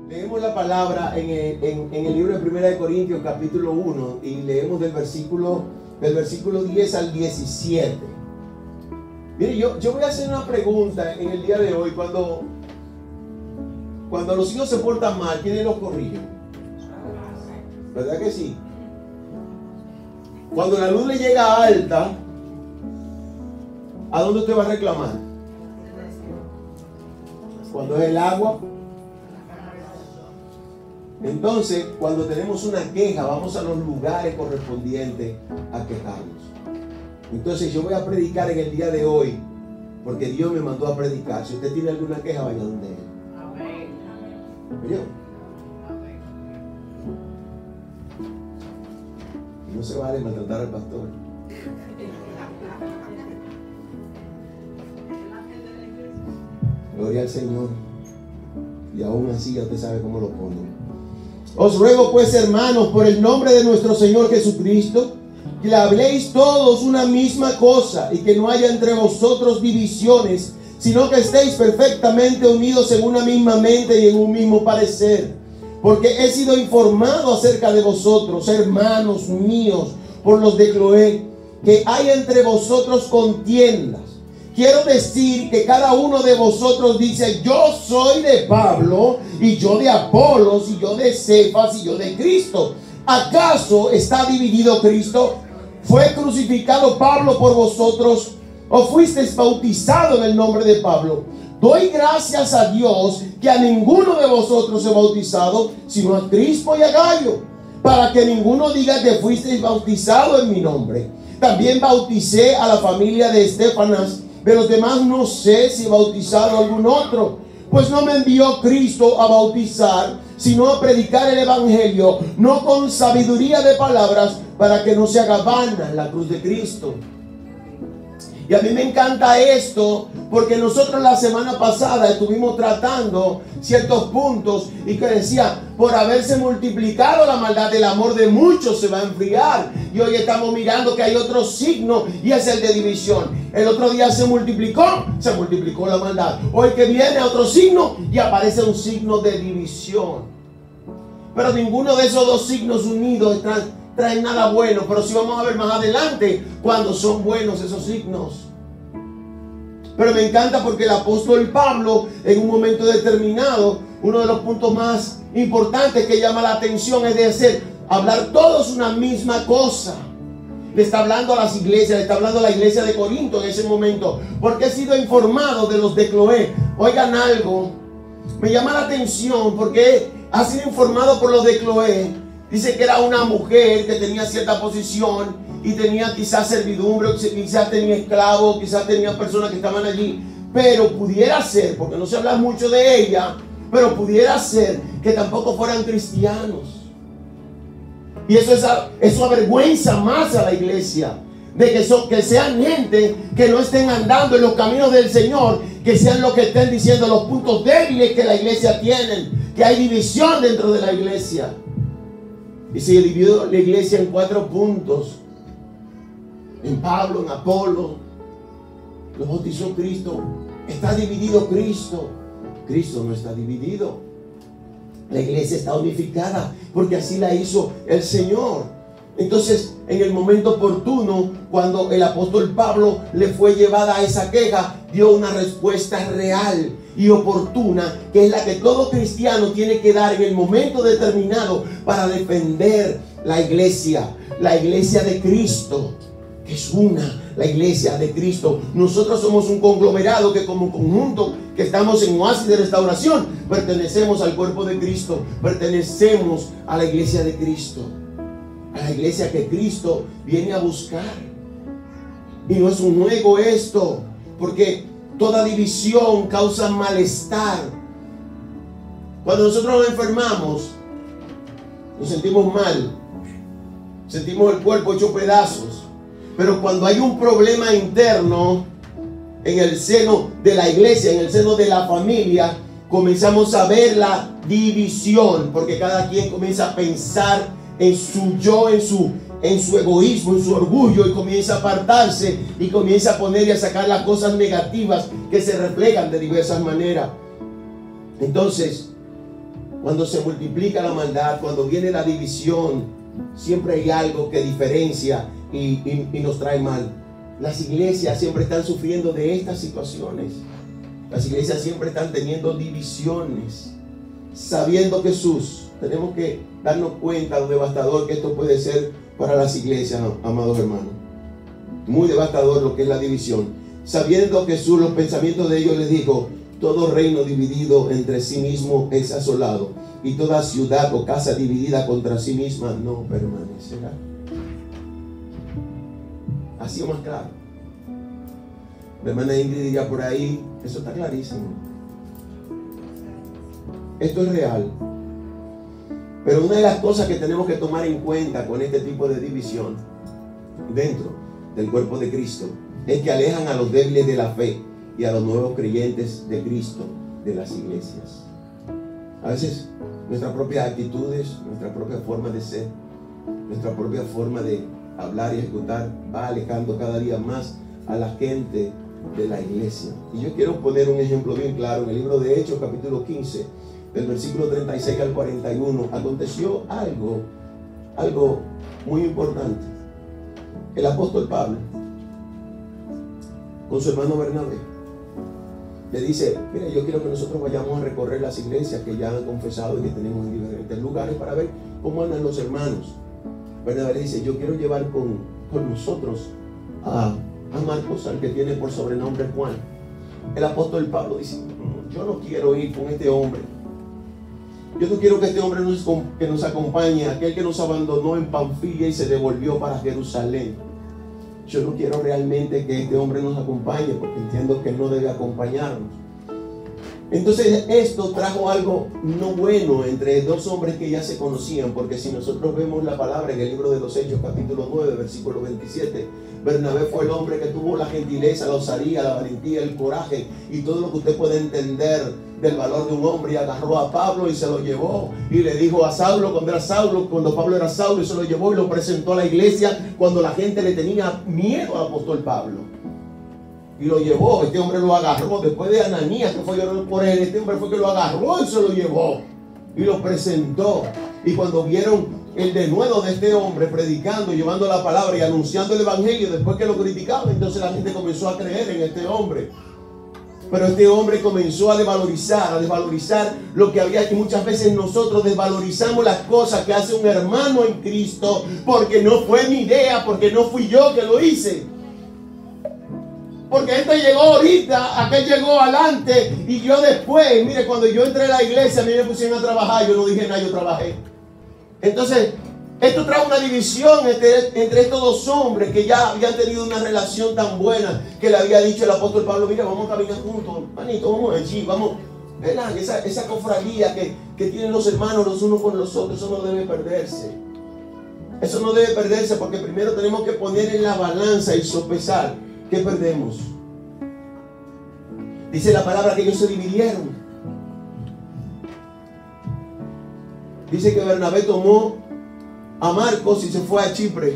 Leemos la palabra en el libro de 1 de Corintios capítulo 1 y leemos del versículo 10 al 17. Mire, yo voy a hacer una pregunta en el día de hoy. Cuando los hijos se portan mal, ¿quiénes los corrigen? ¿Verdad que sí? Cuando la luz le llega alta, ¿a dónde usted va a reclamar? Cuando es el agua. Entonces, cuando tenemos una queja, vamos a los lugares correspondientes a quejarnos. Entonces, yo voy a predicar en el día de hoy, porque Dios me mandó a predicar. Si usted tiene alguna queja, vaya donde Él. ¿Oyó? Y no se vale maltratar al pastor. Gloria al Señor. Y aún así ya usted sabe cómo lo pone. Os ruego pues, hermanos, por el nombre de nuestro Señor Jesucristo, que le habléis todos una misma cosa y que no haya entre vosotros divisiones, sino que estéis perfectamente unidos en una misma mente y en un mismo parecer. Porque he sido informado acerca de vosotros, hermanos míos, por los de Cloé, que hay entre vosotros contiendas. Quiero decir que cada uno de vosotros dice: yo soy de Pablo, y yo de Apolos, y yo de Cefas, y yo de Cristo. ¿Acaso está dividido Cristo? ¿Fue crucificado Pablo por vosotros? ¿O fuisteis bautizado en el nombre de Pablo? Doy gracias a Dios que a ninguno de vosotros he bautizado, sino a Crispo y a Gallo, para que ninguno diga que fuisteis bautizado en mi nombre. También bauticé a la familia de Estefanas. De los demás no sé si he bautizado a algún otro, pues no me envió Cristo a bautizar, sino a predicar el evangelio, no con sabiduría de palabras, para que no se haga vana la cruz de Cristo. Y a mí me encanta esto, porque nosotros la semana pasada estuvimos tratando ciertos puntos y que decía: por haberse multiplicado la maldad, el amor de muchos se va a enfriar. Y hoy estamos mirando que hay otro signo, y es el de división. El otro día se multiplicó la maldad. Hoy que viene otro signo y aparece un signo de división. Pero ninguno de esos dos signos unidos traen nada bueno. Pero sí vamos a ver más adelante cuando son buenos esos signos. Pero me encanta porque el apóstol Pablo, en un momento determinado, uno de los puntos más importantes que llama la atención es hablar todos una misma cosa. Le está hablando a las iglesias, le está hablando a la iglesia de Corinto en ese momento, porque he sido informado de los de Cloé. Oigan algo, me llama la atención porque ha sido informado por los de Cloé. Dice que era una mujer que tenía cierta posición y tenía quizás servidumbre, quizás tenía esclavos, quizás tenía personas que estaban allí. Pero pudiera ser, porque no se habla mucho de ella, pero pudiera ser que tampoco fueran cristianos. Y eso avergüenza más a la iglesia, de que sean gente que no estén andando en los caminos del Señor, que sean los que estén diciendo los puntos débiles que la iglesia tiene, que hay división dentro de la iglesia. Y se dividió la iglesia en 4 puntos: en Pablo, en Apolo, lo bautizó Cristo. Está dividido Cristo. Cristo no está dividido. La iglesia está unificada porque así la hizo el Señor. Entonces, en el momento oportuno, cuando el apóstol Pablo le fue llevada a esa queja, dio una respuesta real y oportuna, que es la que todo cristiano tiene que dar en el momento determinado para defender la iglesia de Cristo, que es la iglesia de Cristo. Nosotros somos un conglomerado que, como conjunto que estamos en Oasis de Restauración, pertenecemos al cuerpo de Cristo, pertenecemos a la iglesia de Cristo, a la iglesia que Cristo viene a buscar. Y no es un juego esto, porque toda división causa malestar. Cuando nosotros nos enfermamos, nos sentimos mal, sentimos el cuerpo hecho pedazos. Pero cuando hay un problema interno en el seno de la iglesia, en el seno de la familia, comenzamos a ver la división, porque cada quien comienza a pensar en su yo, en su egoísmo, en su orgullo, y comienza a apartarse y comienza a poner y a sacar las cosas negativas que se reflejan de diversas maneras. Entonces, Cuando se multiplica la maldad, cuando viene la división, siempre hay algo que diferencia y nos trae mal. Las iglesias siempre están sufriendo de estas situaciones. Las iglesias siempre están teniendo divisiones. Sabiendo Jesús, tenemos que darnos cuenta de lo devastador que esto puede ser para las iglesias, amados hermanos. Muy devastador lo que es la división. Sabiendo Jesús los pensamientos de ellos, les dijo: todo reino dividido entre sí mismo es asolado, y toda ciudad o casa dividida contra sí misma no permanecerá. Ha sido más claro. La hermana Ingrid diría por ahí: eso está clarísimo. Esto es real. Pero una de las cosas que tenemos que tomar en cuenta con este tipo de división dentro del cuerpo de Cristo es que alejan a los débiles de la fe y a los nuevos creyentes de Cristo de las iglesias. A veces nuestras propias actitudes, nuestra propia forma de ser, nuestra propia forma de hablar y ejecutar va alejando cada día más a la gente de la iglesia. Y yo quiero poner un ejemplo bien claro en el libro de Hechos, capítulo 15, del versículo 36 al 41. Aconteció algo muy importante. El apóstol Pablo, con su hermano Bernabé, le dice: mira, yo quiero que nosotros vayamos a recorrer las iglesias que ya han confesado y que tenemos en diferentes lugares para ver cómo andan los hermanos. Bernabé le dice: yo quiero llevar con nosotros a Marcos, al que tiene por sobrenombre Juan. El apóstol Pablo dice: yo no quiero ir con este hombre. Yo no quiero que este hombre que nos acompañe, aquel que nos abandonó en Panfilia y se devolvió para Jerusalén. Yo no quiero realmente que este hombre nos acompañe, porque entiendo que no debe acompañarnos. Entonces esto trajo algo no bueno entre dos hombres que ya se conocían, porque si nosotros vemos la palabra en el libro de los Hechos, capítulo 9, versículo 27, Bernabé fue el hombre que tuvo la gentileza, la osadía, la valentía, el coraje y todo lo que usted puede entender del valor de un hombre, y agarró a Pablo y se lo llevó y le dijo a Saulo, cuando Pablo era Saulo, y se lo llevó y lo presentó a la iglesia cuando la gente le tenía miedo al apóstol Pablo. Y lo llevó, este hombre lo agarró, después de Ananías que fue llorando por él, este hombre fue que lo agarró y se lo llevó y lo presentó. Y cuando vieron el denuedo de este hombre predicando, llevando la palabra y anunciando el evangelio, después que lo criticaban, entonces la gente comenzó a creer en este hombre. Pero este hombre comenzó a desvalorizar lo que había, y muchas veces nosotros desvalorizamos las cosas que hace un hermano en Cristo porque no fue mi idea, porque no fui yo que lo hice. Porque este llegó ahorita, aquel llegó adelante y yo después. Mire, cuando yo entré a la iglesia, a mí me pusieron a trabajar, yo no dije nada, yo trabajé. Entonces, esto trae una división entre estos dos hombres que ya habían tenido una relación tan buena, que le había dicho el apóstol Pablo: mira, vamos a caminar juntos, manito, vamos allí, vamos. ¿Verdad? Esa cofradía que tienen los hermanos los unos con los otros, eso no debe perderse. Eso no debe perderse, porque primero tenemos que poner en la balanza y sopesar. ¿Qué perdemos? Dice la palabra que ellos se dividieron. Dice que Bernabé tomó a Marcos y se fue a Chipre,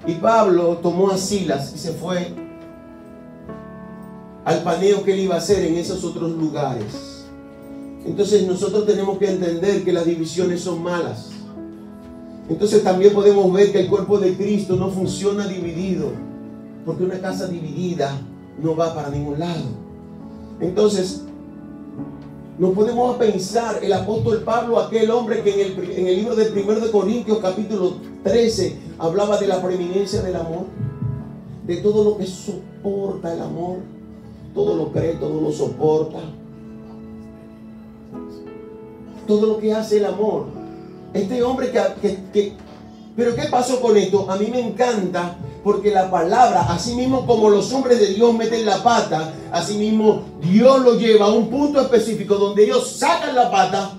y Pablo tomó a Silas y se fue al paneo que él iba a hacer en esos otros lugares. Entonces nosotros tenemos que entender que las divisiones son malas. Entonces también podemos ver que el cuerpo de Cristo no funciona dividido, porque una casa dividida no va para ningún lado. Entonces nos podemos pensar, el apóstol Pablo, aquel hombre que en el libro de 1 de Corintios capítulo 13 hablaba de la preeminencia del amor, de todo lo que soporta el amor, todo lo cree, todo lo soporta, todo lo que hace el amor. Este hombre pero ¿qué pasó con esto? A mí me encanta, porque la palabra, así mismo como los hombres de Dios meten la pata, así mismo Dios lo lleva a un punto específico donde ellos sacan la pata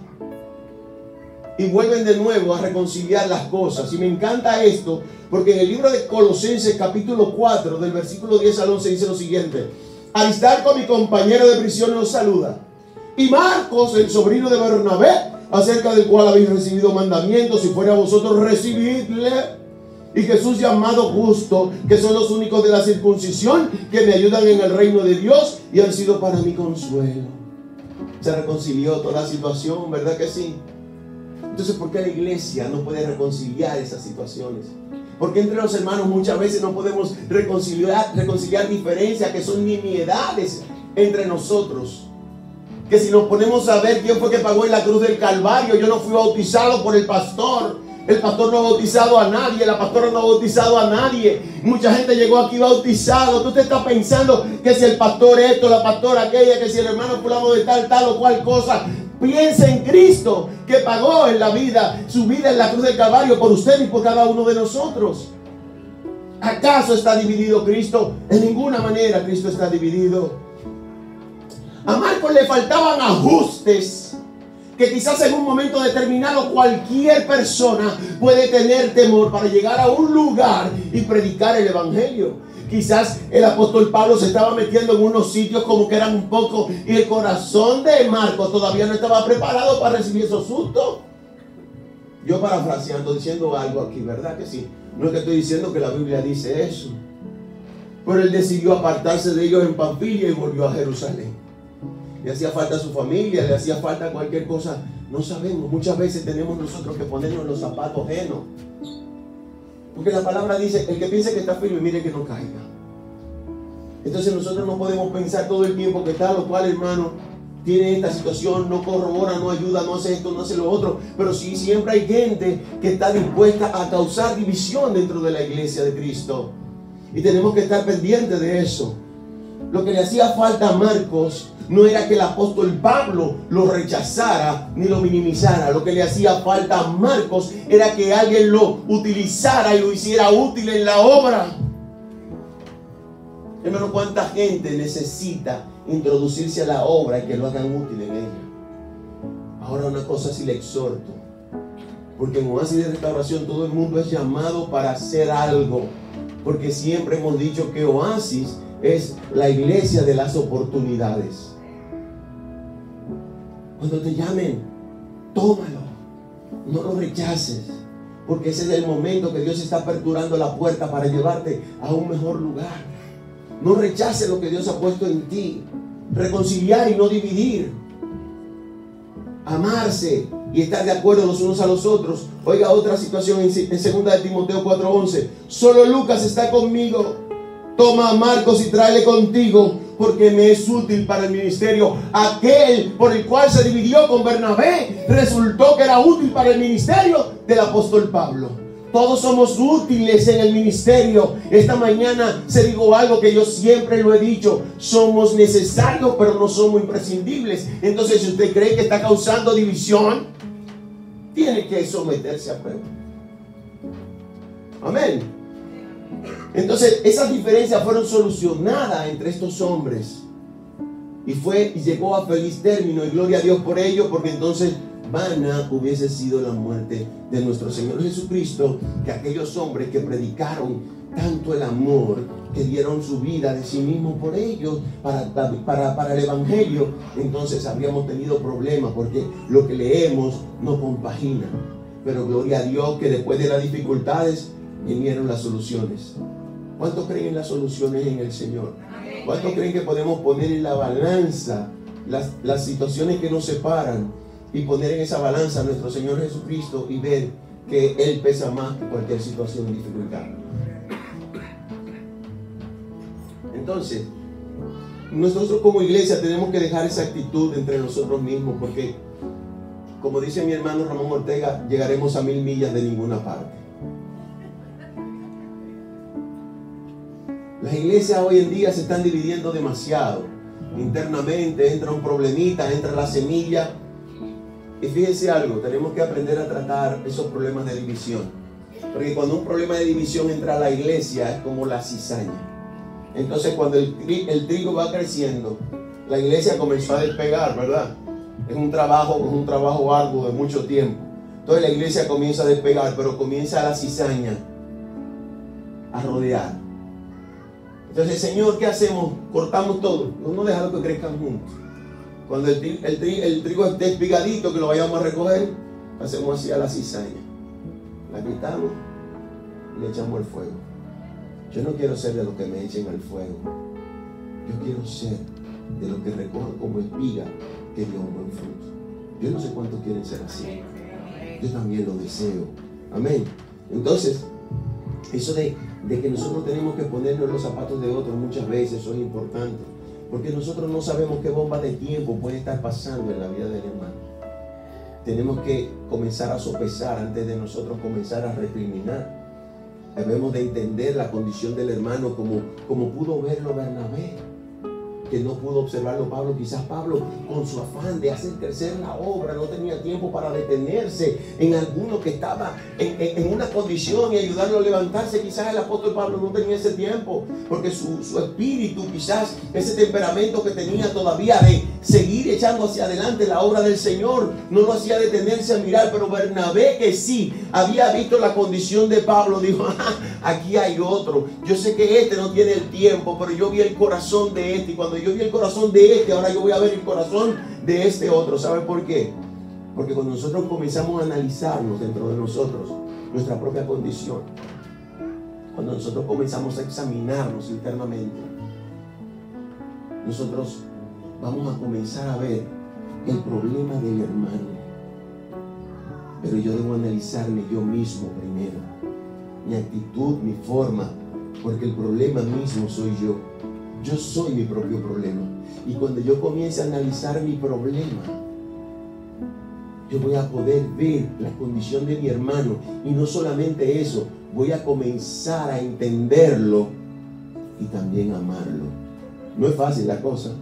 y vuelven de nuevo a reconciliar las cosas. Y me encanta esto, porque en el libro de Colosenses capítulo 4, del versículo 10 al 11, dice lo siguiente: Aristarco, mi compañero de prisión, los saluda, y Marcos, el sobrino de Bernabé, acerca del cual habéis recibido mandamientos, si fuera a vosotros recibidle, y Jesús llamado Justo, que son los únicos de la circuncisión que me ayudan en el reino de Dios y han sido para mi consuelo. Se reconcilió toda la situación, ¿verdad que sí? Entonces, ¿por qué la iglesia no puede reconciliar esas situaciones? Porque entre los hermanos muchas veces no podemos reconciliar diferencias que son nimiedades entre nosotros. Que si nos ponemos a ver quién fue que pagó en la cruz del Calvario, yo no fui bautizado por el pastor no ha bautizado a nadie, la pastora no ha bautizado a nadie. Mucha gente llegó aquí bautizado. Tú te estás pensando que si el pastor esto, la pastora aquella, que si el hermano fulano de tal o cual cosa. Piensa en Cristo, que pagó en la vida, su vida en la cruz del Calvario por usted y por cada uno de nosotros. ¿Acaso está dividido Cristo? En ninguna manera Cristo está dividido. A Marcos le faltaban ajustes que quizás en un momento determinado cualquier persona puede tener temor para llegar a un lugar y predicar el evangelio. Quizás el apóstol Pablo se estaba metiendo en unos sitios como que eran un poco, y el corazón de Marcos todavía no estaba preparado para recibir esos sustos. Yo parafraseando, diciendo algo aquí, ¿verdad que sí? No es que estoy diciendo que la Biblia dice eso, pero él decidió apartarse de ellos en Panfilia y volvió a Jerusalén. Le hacía falta a su familia, le hacía falta cualquier cosa. No sabemos, muchas veces tenemos nosotros que ponernos los zapatos ajenos. Porque la palabra dice, el que piense que está firme, mire que no caiga. Entonces nosotros no podemos pensar todo el tiempo que tal o cual hermano tiene esta situación, no corrobora, no ayuda, no hace esto, no hace lo otro. Pero sí, siempre hay gente que está dispuesta a causar división dentro de la iglesia de Cristo. Y tenemos que estar pendientes de eso. Lo que le hacía falta a Marcos no era que el apóstol Pablo lo rechazara ni lo minimizara. Lo que le hacía falta a Marcos era que alguien lo utilizara y lo hiciera útil en la obra. Hermano, ¿cuánta gente necesita introducirse a la obra y que lo hagan útil en ella? Ahora, una cosa sí le exhorto, porque en Oasis de Restauración todo el mundo es llamado para hacer algo, porque siempre hemos dicho que Oasis es la iglesia de las oportunidades. Cuando te llamen, tómalo, no lo rechaces, porque ese es el momento que Dios está aperturando la puerta para llevarte a un mejor lugar. No rechaces lo que Dios ha puesto en ti. Reconciliar y no dividir, amarse y estar de acuerdo los unos a los otros. Oiga, otra situación en 2 de Timoteo 4:11. Solo Lucas está conmigo. Toma a Marcos y tráele contigo, porque me es útil para el ministerio. Aquel por el cual se dividió con Bernabé resultó que era útil para el ministerio del apóstol Pablo. Todos somos útiles en el ministerio. Esta mañana se dijo algo que yo siempre lo he dicho: somos necesarios, pero no somos imprescindibles. Entonces, si usted cree que está causando división, tiene que someterse a prueba. Amén. Entonces, esas diferencias fueron solucionadas entre estos hombres y llegó a feliz término, y gloria a Dios por ello, porque entonces vana hubiese sido la muerte de nuestro Señor Jesucristo, que aquellos hombres que predicaron tanto el amor, que dieron su vida de sí mismos por ellos para el evangelio, entonces habríamos tenido problemas, porque lo que leemos no compagina. Pero gloria a Dios que después de las dificultades vinieron las soluciones. ¿Cuántos creen en las soluciones en el Señor? ¿Cuántos creen que podemos poner en la balanza las situaciones que nos separan y poner en esa balanza a nuestro Señor Jesucristo y ver que Él pesa más que cualquier situación de dificultad? Entonces, nosotros como iglesia tenemos que dejar esa actitud entre nosotros mismos, porque, como dice mi hermano Ramón Ortega, llegaremos a 1000 millas de ninguna parte. Las iglesias hoy en día se están dividiendo demasiado. Internamente entra un problemita, entra la semilla. Y fíjense algo, tenemos que aprender a tratar esos problemas de división. Porque cuando un problema de división entra a la iglesia, es como la cizaña. Entonces, cuando el trigo va creciendo, la iglesia comenzó a despegar, ¿verdad? Es un trabajo arduo de mucho tiempo. Entonces la iglesia comienza a despegar, pero comienza la cizaña a rodear. Entonces, Señor, ¿qué hacemos? Cortamos todo. No dejamos que crezcan juntos. Cuando el trigo esté espigadito, que lo vayamos a recoger, hacemos así a la cizaña. La quitamos y le echamos el fuego. Yo no quiero ser de los que me echen al fuego. Yo quiero ser de los que recogen como espiga que dio un buen fruto. Yo no sé cuántos quieren ser así. Yo también lo deseo. Amén. Entonces, eso de que nosotros tenemos que ponernos los zapatos de otros muchas veces, eso es importante. Porque nosotros no sabemos qué bomba de tiempo puede estar pasando en la vida del hermano. Tenemos que comenzar a sopesar antes de nosotros comenzar a recriminar. Debemos de entender la condición del hermano como pudo verlo Bernabé, que no pudo observarlo Pablo. Quizás Pablo, con su afán de hacer crecer la obra, no tenía tiempo para detenerse en alguno que estaba en una condición y ayudarlo a levantarse. Quizás el apóstol Pablo no tenía ese tiempo, porque su espíritu, quizás ese temperamento que tenía todavía de seguir echando hacia adelante la obra del Señor, no lo hacía detenerse a mirar. Pero Bernabé, que sí había visto la condición de Pablo, dijo: aquí hay otro. Yo sé que este no tiene el tiempo, pero yo vi el corazón de este, y cuando yo vi el corazón de este, ahora yo voy a ver el corazón de este otro. ¿Sabe por qué? Porque cuando nosotros comenzamos a analizarnos dentro de nosotros nuestra propia condición, cuando nosotros comenzamos a examinarnos internamente, nosotros vamos a comenzar a ver el problema del hermano. Pero yo debo analizarme yo mismo primero, mi actitud, mi forma, porque el problema mismo soy yo. Yo soy mi propio problema. Y cuando yo comience a analizar mi problema, yo voy a poder ver la condición de mi hermano. Y no solamente eso, voy a comenzar a entenderlo y también amarlo. No es fácil la cosa,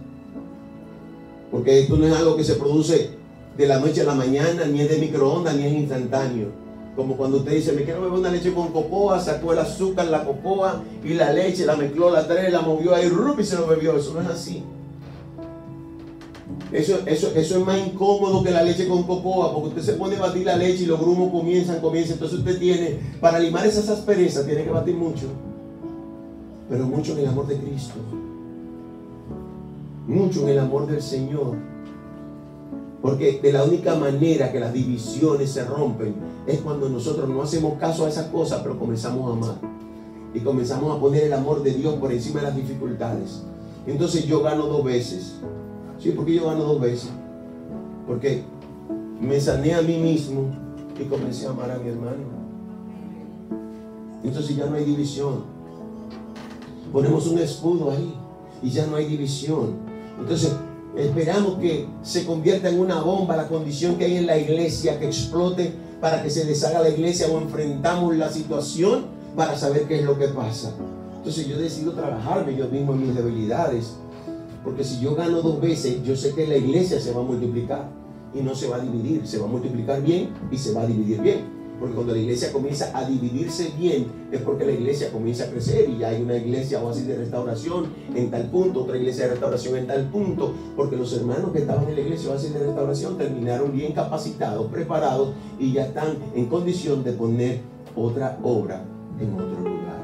porque esto no es algo que se produce de la noche a la mañana, ni es de microondas, ni es instantáneo. Como cuando usted dice: me quiero beber una leche con cocoa, sacó el azúcar, la cocoa y la leche, la mezcló, la trae, la movió ahí, y se lo bebió. Eso no es así. Eso es más incómodo que la leche con cocoa, porque usted se pone a batir la leche y los grumos comienzan. Entonces usted tiene, para limar esas asperezas, tiene que batir mucho. Pero mucho en el amor de Cristo. Mucho en el amor del Señor. Porque de la única manera que las divisiones se rompen es cuando nosotros no hacemos caso a esas cosas, pero comenzamos a amar. Y comenzamos a poner el amor de Dios por encima de las dificultades. Entonces yo gano 2 veces. ¿Sí? ¿Por qué yo gano 2 veces? Porque me sané a mí mismo y comencé a amar a mi hermano. Entonces ya no hay división. Ponemos un escudo ahí y ya no hay división. Entonces esperamos que se convierta en una bomba la condición que hay en la iglesia, que explote para que se deshaga la iglesia, o enfrentamos la situación para saber qué es lo que pasa. Entonces yo decido trabajarme yo mismo en mis debilidades, porque si yo gano 2 veces, yo sé que la iglesia se va a multiplicar y no se va a dividir, se va a multiplicar bien y se va a dividir bien. Porque cuando la iglesia comienza a dividirse bien, es porque la iglesia comienza a crecer, y ya hay una iglesia oasis de restauración en tal punto, otra iglesia de restauración en tal punto, porque los hermanos que estaban en la iglesia oasis de restauración terminaron bien capacitados, preparados, y ya están en condición de poner otra obra en otro lugar.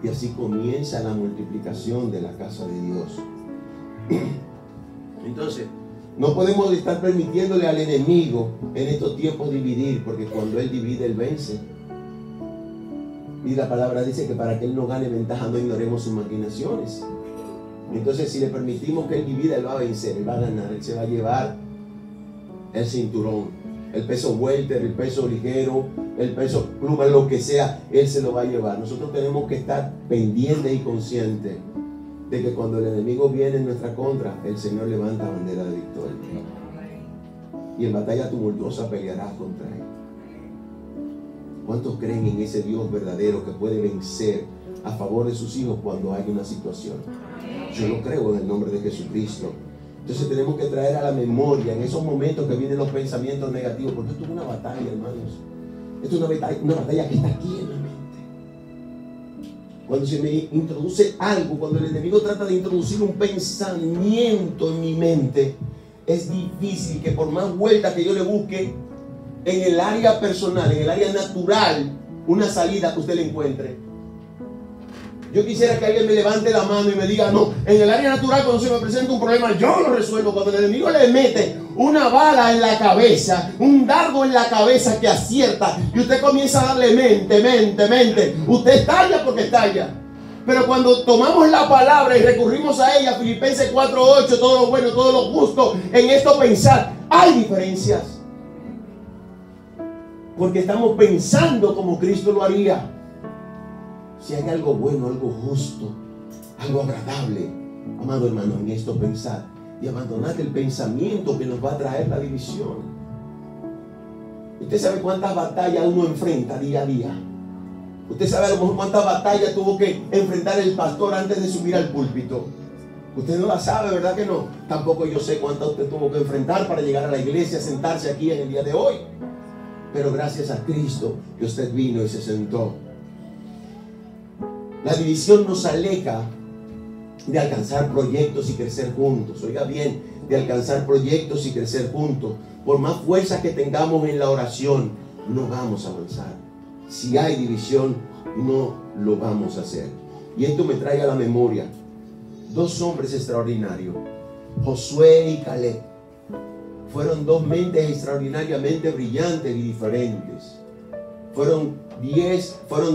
Y así comienza la multiplicación de la casa de Dios. Entonces, no podemos estar permitiéndole al enemigo en estos tiempos dividir, porque cuando él divide, él vence. Y la palabra dice que para que él no gane ventaja, no ignoremos sus maquinaciones. Entonces, si le permitimos que él divida, él va a vencer, él va a ganar, él se va a llevar el cinturón, el peso welter, el peso ligero, el peso pluma, lo que sea, él se lo va a llevar. Nosotros tenemos que estar pendientes y conscientes de que cuando el enemigo viene en nuestra contra, el Señor levanta bandera de victoria. Y en batalla tumultuosa pelearás contra él. ¿Cuántos creen en ese Dios verdadero que puede vencer a favor de sus hijos cuando hay una situación? Yo lo creo en el nombre de Jesucristo. Entonces tenemos que traer a la memoria en esos momentos que vienen los pensamientos negativos, porque esto es una batalla, hermanos. Esto es una batalla que está aquí en la mente. Cuando se me introduce algo, cuando el enemigo trata de introducir un pensamiento en mi mente, es difícil que por más vueltas que yo le busque en el área personal, en el área natural, una salida que usted le encuentre. Yo quisiera que alguien me levante la mano y me diga: no, en el área natural, cuando se me presenta un problema, yo lo resuelvo. Cuando el enemigo le mete una bala en la cabeza, un dardo en la cabeza que acierta, y usted comienza a darle mente, usted estalla porque estalla. Pero cuando tomamos la palabra y recurrimos a ella, Filipenses 4:8, todo lo bueno, todo lo justo, en esto pensar, hay diferencias. Porque estamos pensando como Cristo lo haría. Si hay algo bueno, algo justo, algo agradable, amado hermano, en esto pensar y abandonar el pensamiento que nos va a traer la división. Usted sabe cuántas batallas uno enfrenta día a día. Usted sabe a lo mejor cuántas batallas tuvo que enfrentar el pastor antes de subir al púlpito. Usted no la sabe, ¿verdad que no? Tampoco yo sé cuántas usted tuvo que enfrentar para llegar a la iglesia, sentarse aquí en el día de hoy. Pero gracias a Cristo que usted vino y se sentó. La división nos aleja de alcanzar proyectos y crecer juntos. Oiga bien, de alcanzar proyectos y crecer juntos. Por más fuerza que tengamos en la oración, no vamos a avanzar. Si hay división, no lo vamos a hacer. Y esto me trae a la memoria dos hombres extraordinarios, Josué y Caleb. Fueron dos mentes extraordinariamente brillantes y diferentes. Fueron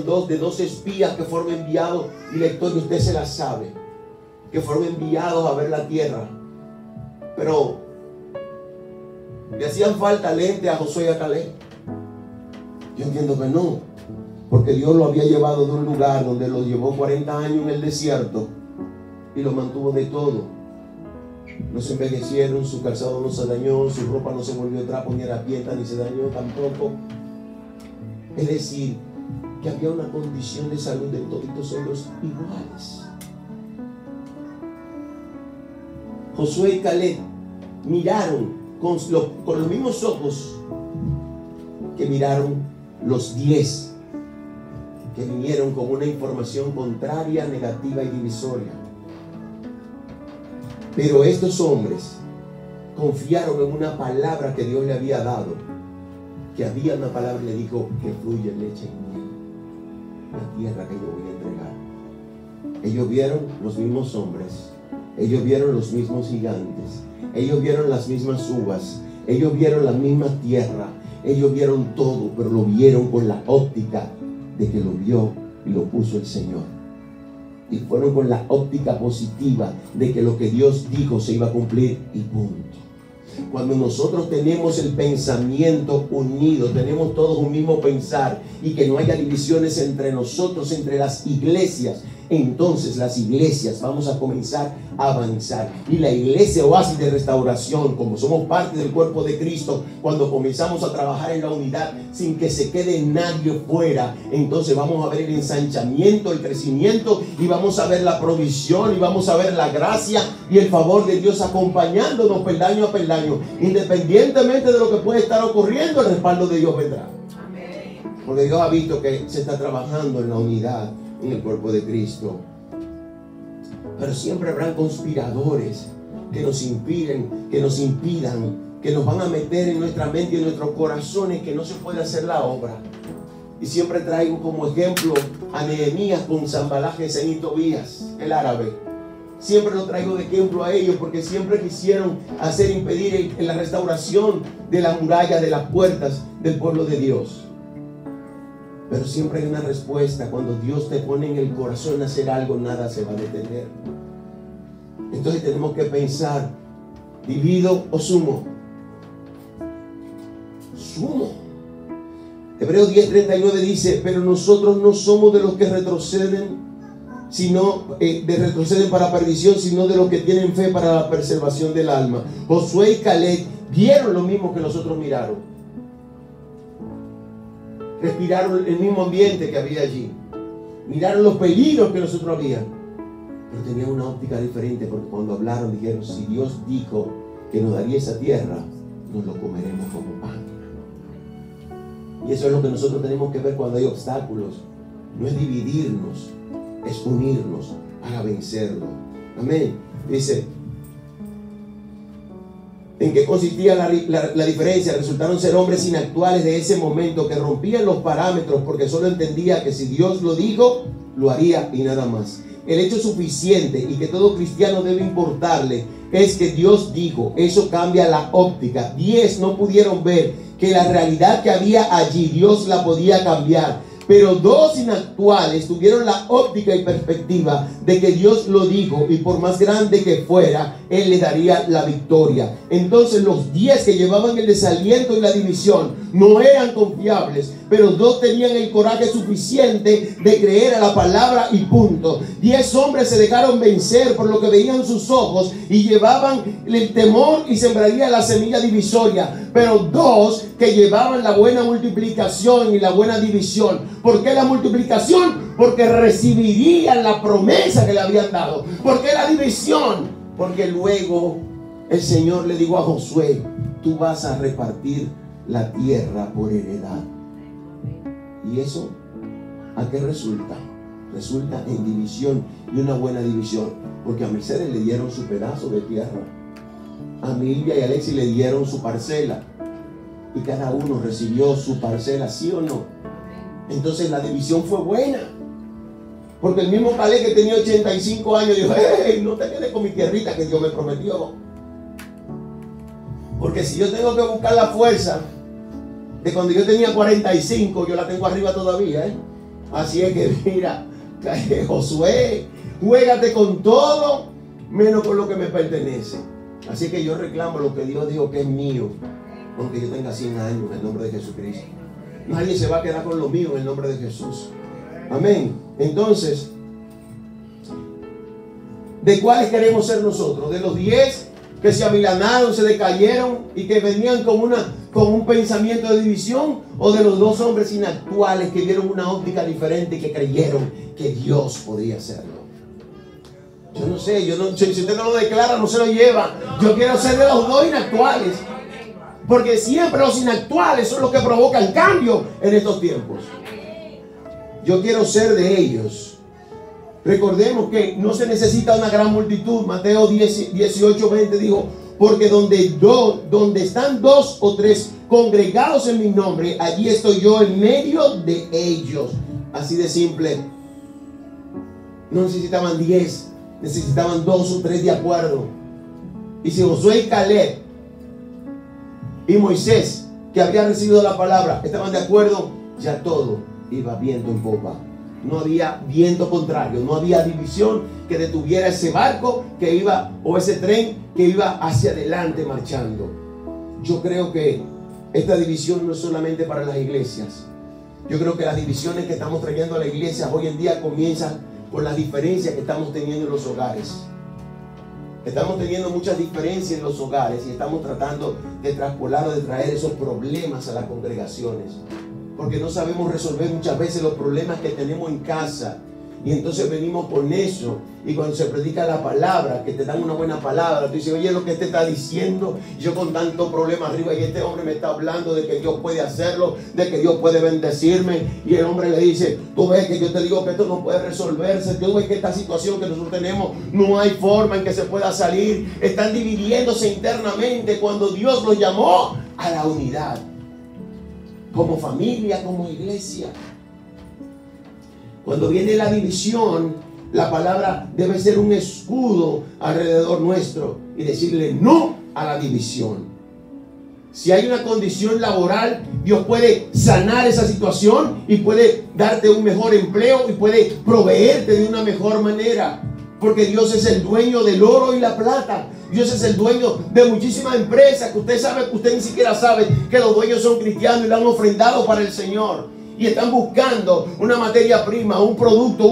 dos de 12 espías que fueron enviados, y la historia usted se la sabe, que fueron enviados a ver la tierra. Pero le hacían falta lente a Josué y a Caleb. Yo entiendo que no, porque Dios lo había llevado de un lugar donde lo llevó 40 años en el desierto y lo mantuvo de todo. No se envejecieron, su calzado no se dañó, su ropa no se volvió trapo ni harapienta, ni se dañó tampoco. Es decir, que había una condición de salud de toditos ellos iguales. Josué y Caleb miraron con los mismos ojos que miraron los 10 que vinieron con una información contraria, negativa y divisoria. Pero estos hombres confiaron en una palabra que Dios le había dado, que había una palabra y le dijo que fluye leche y miel, la tierra que yo voy a entregar. Ellos vieron los mismos hombres, ellos vieron los mismos gigantes, ellos vieron las mismas uvas, ellos vieron la misma tierra, ellos vieron todo, pero lo vieron con la óptica de que lo vio y lo puso el Señor. Y fueron con la óptica positiva de que lo que Dios dijo se iba a cumplir y punto. Cuando nosotros tenemos el pensamiento unido, tenemos todos un mismo pensar y que no haya divisiones entre nosotros, entre las iglesias, entonces las iglesias vamos a comenzar a avanzar. Y la iglesia Oasis de Restauración, como somos parte del cuerpo de Cristo, cuando comenzamos a trabajar en la unidad sin que se quede nadie fuera, entonces vamos a ver el ensanchamiento, el crecimiento, y vamos a ver la provisión, y vamos a ver la gracia y el favor de Dios acompañándonos peldaño a peldaño. Independientemente de lo que puede estar ocurriendo, el respaldo de Dios vendrá. Porque Dios ha visto que se está trabajando en la unidad en el cuerpo de Cristo. Pero siempre habrán conspiradores que nos impidan, que nos van a meter en nuestra mente y en nuestros corazones que no se puede hacer la obra. Y siempre traigo como ejemplo a Nehemías con Sanballat, Gesem y Tobías, el árabe. Siempre lo traigo de ejemplo a ellos porque siempre quisieron impedir la restauración de la muralla, de las puertas del pueblo de Dios. Pero siempre hay una respuesta. Cuando Dios te pone en el corazón a hacer algo, nada se va a detener. Entonces tenemos que pensar, ¿divido o sumo? Sumo. Hebreos 10:39 dice, pero nosotros no somos de los que retroceden, retroceden para perdición, sino de los que tienen fe para la preservación del alma. Josué y Caleb vieron lo mismo que los otros miraron. Respiraron el mismo ambiente que había allí. Miraron los peligros que nosotros habían. Pero tenían una óptica diferente, porque cuando hablaron dijeron, si Dios dijo que nos daría esa tierra, nos lo comeremos como pan. Y eso es lo que nosotros tenemos que ver cuando hay obstáculos. No es dividirnos, es unirnos para vencerlo. Amén. Dice, ¿en qué consistía la diferencia? Resultaron ser hombres inactuales de ese momento, que rompían los parámetros porque solo entendía que si Dios lo dijo, lo haría y nada más. El hecho suficiente y que todo cristiano debe importarle es que Dios dijo. Eso cambia la óptica. 10 no pudieron ver que la realidad que había allí, Dios la podía cambiar. Pero dos inactuales tuvieron la óptica y perspectiva de que Dios lo dijo y por más grande que fuera, Él le daría la victoria. Entonces los 10 que llevaban el desaliento y la división no eran confiables, pero dos tenían el coraje suficiente de creer a la palabra y punto. 10 hombres se dejaron vencer por lo que veían sus ojos y llevaban el temor y sembraría la semilla divisoria. Pero dos que llevaban la buena multiplicación y la buena división. ¿Por qué la multiplicación? Porque recibirían la promesa que le habían dado. ¿Por qué la división? Porque luego el Señor le dijo a Josué: tú vas a repartir la tierra por heredad. ¿Y eso a qué resulta? Resulta en división, y una buena división. Porque a Mercedes le dieron su pedazo de tierra, a Milvia y a Alexis le dieron su parcela, y cada uno recibió su parcela, ¿sí o no? Entonces la división fue buena, porque el mismo Caleb, que tenía 85 años, dijo: hey, no te quedes con mi tierrita que Dios me prometió, porque si yo tengo que buscar la fuerza de cuando yo tenía 45, yo la tengo arriba todavía, ¿eh? Así es que mira, Josué, juégate con todo menos con lo que me pertenece. Así que yo reclamo lo que Dios dijo que es mío, aunque yo tenga 100 años, en el nombre de Jesucristo. Nadie se va a quedar con lo mío, en el nombre de Jesús. Amén. Entonces, ¿de cuáles queremos ser nosotros? ¿De los 10 que se amilanaron, se decayeron y que venían con un pensamiento de división? ¿O de los 2 hombres inactuales que dieron una óptica diferente y que creyeron que Dios podía hacerlo? Yo no sé, si usted no lo declara, no se lo lleva. Yo quiero ser de los 2 inactuales, porque siempre los inactuales son los que provocan cambio en estos tiempos. Yo quiero ser de ellos. Recordemos que no se necesita una gran multitud. Mateo 18:20 dijo: porque donde están 2 o 3 congregados en mi nombre, allí estoy yo en medio de ellos. Así de simple. No necesitaban 10, necesitaban 2 o 3 de acuerdo. Y si Josué y Caleb y Moisés, que había recibido la palabra, estaban de acuerdo, ya todo iba viento en popa. No había viento contrario, no había división que detuviera ese barco que iba, o ese tren que iba hacia adelante marchando. Yo creo que esta división no es solamente para las iglesias. Yo creo que las divisiones que estamos trayendo a la iglesia hoy en día comienzan con las diferencias que estamos teniendo en los hogares. Estamos teniendo muchas diferencias en los hogares y estamos tratando de traspolar o de traer esos problemas a las congregaciones, porque no sabemos resolver muchas veces los problemas que tenemos en casa. Y entonces venimos con eso, y cuando se predica la palabra, que te dan una buena palabra, tú dices: oye, lo que este está diciendo, yo con tanto problema arriba, y este hombre me está hablando de que Dios puede hacerlo, de que Dios puede bendecirme, y el hombre le dice: tú ves que yo te digo que esto no puede resolverse, tú ves que esta situación que nosotros tenemos no hay forma en que se pueda salir. Están dividiéndose internamente cuando Dios los llamó a la unidad, como familia, como iglesia. Cuando viene la división, la palabra debe ser un escudo alrededor nuestro y decirle no a la división. Si hay una condición laboral, Dios puede sanar esa situación y puede darte un mejor empleo y puede proveerte de una mejor manera, porque Dios es el dueño del oro y la plata. Dios es el dueño de muchísimas empresas que usted sabe, que usted ni siquiera sabe que los dueños son cristianos y le han ofrendado para el Señor. Y están buscando una materia prima, un producto,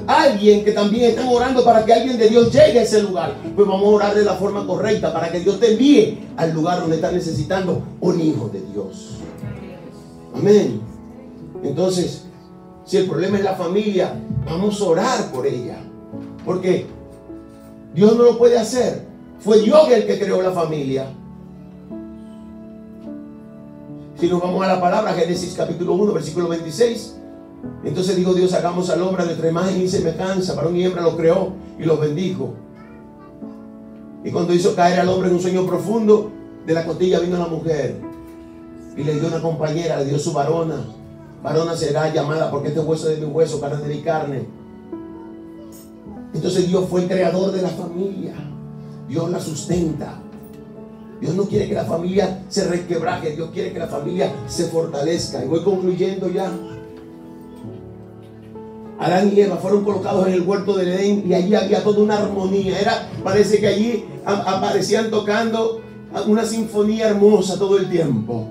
alguien que también están orando para que alguien de Dios llegue a ese lugar. Pues vamos a orar de la forma correcta para que Dios te envíe al lugar donde estás necesitando un hijo de Dios. Amén. Entonces, si el problema es la familia, vamos a orar por ella, porque Dios no lo puede hacer. Fue Dios el que creó la familia. Si nos vamos a la palabra, Génesis capítulo 1, versículo 26. Entonces dijo Dios: hagamos al hombre a nuestra imagen y semejanza, varón y hembra lo creó y los bendijo. Y cuando hizo caer al hombre en un sueño profundo, de la costilla vino la mujer y le dio una compañera, le dio su varona. Varona será llamada, porque este hueso es de mi hueso, carne de mi carne. Entonces Dios fue el creador de la familia. Dios la sustenta. Dios no quiere que la familia se resquebraje. Dios quiere que la familia se fortalezca. Y voy concluyendo ya. Adán y Eva fueron colocados en el huerto del Edén y allí había toda una armonía. Parece que allí aparecían tocando una sinfonía hermosa todo el tiempo.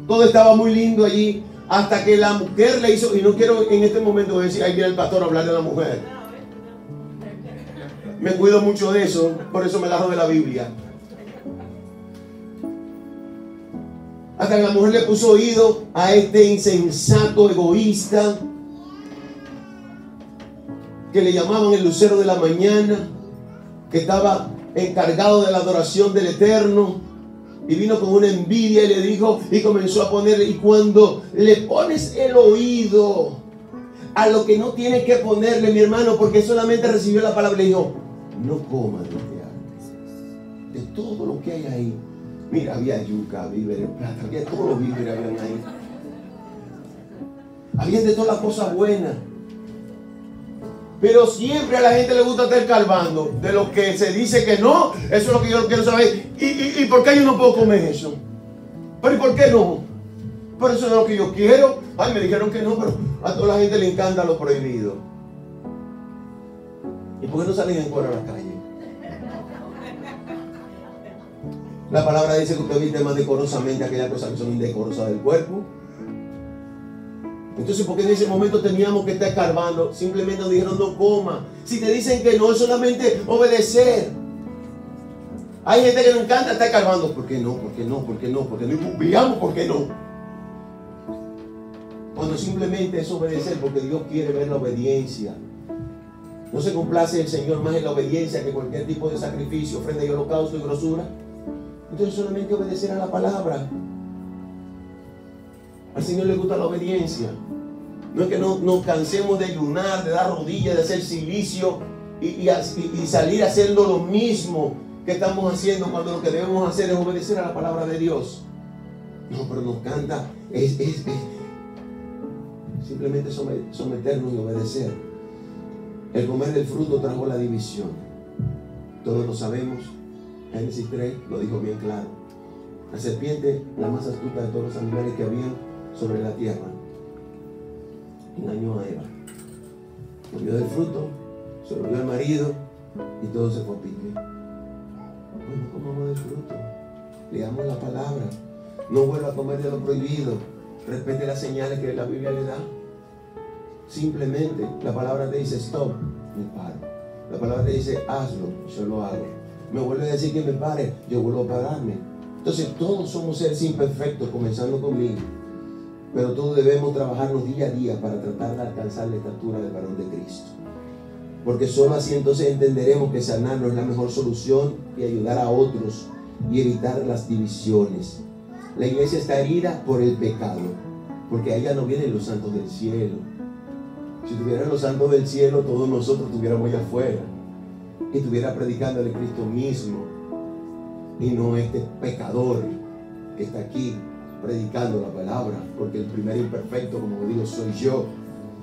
Todo estaba muy lindo allí hasta que la mujer le hizo, y no quiero en este momento decir, ahí viene el pastor a hablar de la mujer. Me cuido mucho de eso, por eso me agarro de la Biblia. Hasta que la mujer le puso oído a este insensato egoísta que le llamaban el lucero de la mañana, que estaba encargado de la adoración del Eterno, y vino con una envidia y le dijo, y comenzó a ponerle, y cuando le pones el oído a lo que no tienes que ponerle, mi hermano, porque solamente recibió la palabra, le dijo, no comas lo que hay, de todo lo que hay ahí. Mira, había yuca, víveres, plata, había todos los víveres habían ahí. Había de todas las cosas buenas. Pero siempre a la gente le gusta estar calvando de lo que se dice que no. Eso es lo que yo quiero saber. ¿Y por qué yo no puedo comer eso? ¿Pero y por qué no? Pero eso es lo que yo quiero. Ay, me dijeron que no, pero a toda la gente le encanta lo prohibido. ¿Y por qué no salen en cuero a la calle? La palabra dice que usted viste más decorosamente aquellas cosas que son indecorosas del cuerpo. Entonces, ¿por qué en ese momento teníamos que estar escarbando? Simplemente nos dijeron no coma. Si te dicen que no, es solamente obedecer. Hay gente que no encanta estar escarbando. ¿Por qué no? ¿Por qué no? ¿Por qué no? ¿Por qué no? Veamos por qué no. Cuando simplemente es obedecer, porque Dios quiere ver la obediencia. No se complace el Señor más en la obediencia que cualquier tipo de sacrificio, ofrenda y holocausto y grosura. Entonces solamente obedecer a la palabra. Al Señor le gusta la obediencia. No es que nos cansemos de ayunar, de dar rodillas, de hacer silicio y salir haciendo lo mismo que estamos haciendo cuando lo que debemos hacer es obedecer a la palabra de Dios. No, pero nos canta es simplemente someternos y obedecer. El comer del fruto trajo la división. Todos lo sabemos. Génesis 3 lo dijo bien claro. La serpiente, la más astuta de todos los animales que habían sobre la tierra, engañó a Eva. Comió del fruto, se lo dio al marido y todo se fue a pique. Bueno, comamos del fruto, leamos la palabra, no vuelva a comer de lo prohibido, respete las señales que la Biblia le da. Simplemente la palabra te dice stop, me paro. La palabra te dice hazlo, yo lo hago. Me vuelve a decir que me pare, yo vuelvo a pararme. Entonces todos somos seres imperfectos, comenzando conmigo. Pero todos debemos trabajarnos día a día para tratar de alcanzar la estatura del varón de Cristo. Porque solo así entonces entenderemos que sanarnos es la mejor solución y ayudar a otros y evitar las divisiones. La iglesia está herida por el pecado, porque allá no vienen los santos del cielo. Si tuvieran los santos del cielo, todos nosotros estuviéramos allá afuera y estuviera predicando el Cristo mismo y no este pecador que está aquí predicando la palabra, porque el primer imperfecto, como digo, soy yo.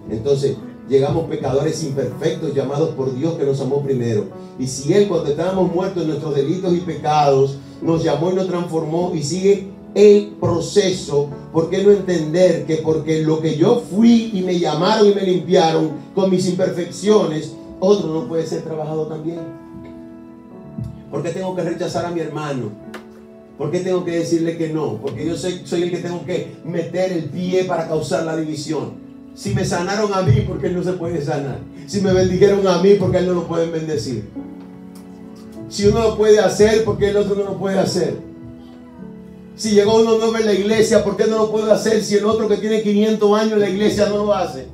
Entonces llegamos pecadores imperfectos llamados por Dios que nos amó primero. Y si Él, cuando estábamos muertos en nuestros delitos y pecados, nos llamó y nos transformó y sigue el proceso, ¿por qué no entender que porque lo que yo fui y me llamaron y me limpiaron con mis imperfecciones, otro no puede ser trabajado también? ¿Por qué tengo que rechazar a mi hermano? ¿Por qué tengo que decirle que no? Porque yo soy el que tengo que meter el pie para causar la división. Si me sanaron a mí, ¿por qué él no se puede sanar? Si me bendijeron a mí, ¿por qué él no lo pueden bendecir? Si uno lo puede hacer, ¿por qué el otro no lo puede hacer? Si llegó uno nuevo en la iglesia, ¿por qué no lo puede hacer si el otro que tiene 500 años en la iglesia no lo hace?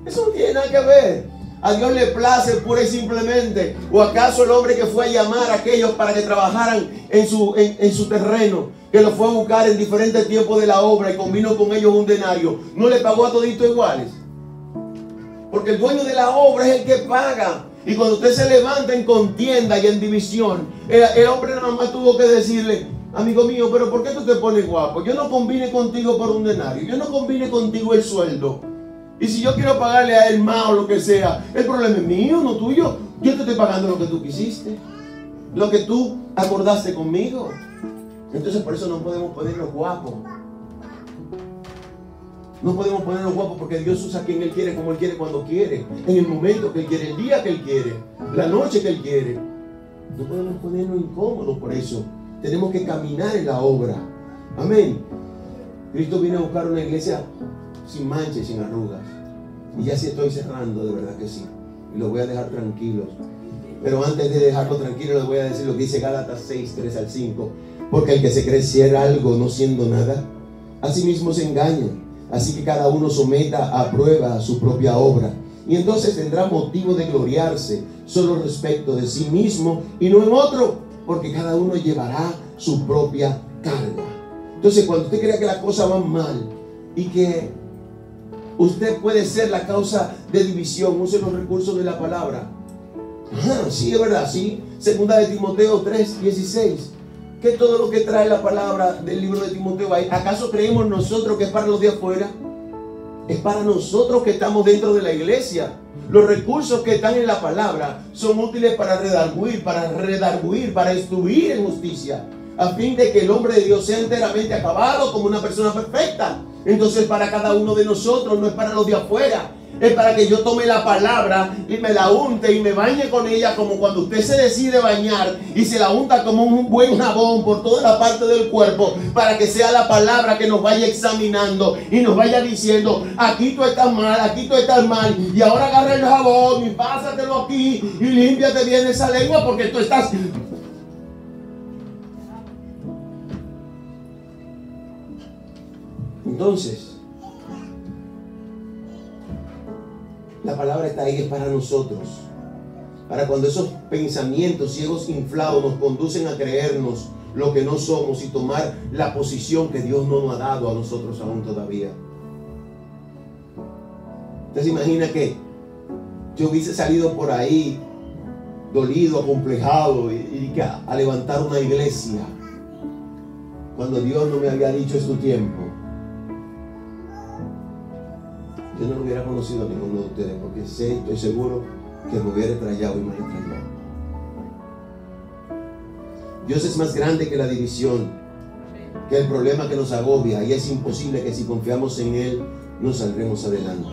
Eso no tiene nada que ver. A Dios le place pura y simplemente. ¿O acaso el hombre que fue a llamar a aquellos para que trabajaran en su terreno, que lo fue a buscar en diferentes tiempos de la obra y combinó con ellos un denario, no le pagó a toditos iguales? Porque el dueño de la obra es el que paga. Y cuando usted se levanta en contienda y en división, el hombre nada más tuvo que decirle: amigo mío, pero ¿por qué tú te pones guapo? Yo no combine contigo por un denario, yo no combine contigo el sueldo. Y si yo quiero pagarle a él más o lo que sea, el problema es mío, no tuyo. Yo te estoy pagando lo que tú quisiste, lo que tú acordaste conmigo. Entonces por eso no podemos ponernos guapos. No podemos ponernos guapos porque Dios usa a quien Él quiere, como Él quiere, cuando quiere, en el momento que Él quiere, el día que Él quiere, la noche que Él quiere. No podemos ponernos incómodos por eso. Tenemos que caminar en la obra. Amén. Cristo vino a buscar una iglesia sin mancha y sin arrugas. Y ya sí estoy cerrando, de verdad que sí. Y los voy a dejar tranquilos. Pero antes de dejarlo tranquilo, les voy a decir lo que dice Gálatas 6, 3 al 5. Porque el que se cree ser algo no siendo nada, a sí mismo se engaña. Así que cada uno someta a prueba su propia obra. Y entonces tendrá motivo de gloriarse solo respecto de sí mismo y no en otro. Porque cada uno llevará su propia carga. Entonces, cuando usted crea que las cosas van mal y que usted puede ser la causa de división, use los recursos de la palabra. Sí, es verdad, sí. Segunda de Timoteo 3, 16. Que todo lo que trae la palabra del libro de Timoteo, ¿acaso creemos nosotros que es para los de afuera? Es para nosotros que estamos dentro de la iglesia. Los recursos que están en la palabra son útiles para redarguir, para instruir en justicia, a fin de que el hombre de Dios sea enteramente acabado como una persona perfecta. Entonces, para cada uno de nosotros, no es para los de afuera. Es para que yo tome la palabra y me la unte y me bañe con ella, como cuando usted se decide bañar y se la unta como un buen jabón por toda la parte del cuerpo, para que sea la palabra que nos vaya examinando y nos vaya diciendo: aquí tú estás mal, aquí tú estás mal, y ahora agarra el jabón y pásatelo aquí y límpiate bien esa lengua porque tú estás... Entonces, la palabra está ahí, es para nosotros. Para cuando esos pensamientos ciegos inflados nos conducen a creernos lo que no somos y tomar la posición que Dios no nos ha dado a nosotros aún todavía. ¿Usted se imagina que yo hubiese salido por ahí dolido, acomplejado y a levantar una iglesia cuando Dios no me había dicho es tu tiempo? Yo no lo hubiera conocido a ninguno de ustedes, porque estoy seguro que me hubiera trayado y me hubiera trayado. Dios es más grande que la división, que el problema que nos agobia, y es imposible que si confiamos en Él, nos saldremos adelante.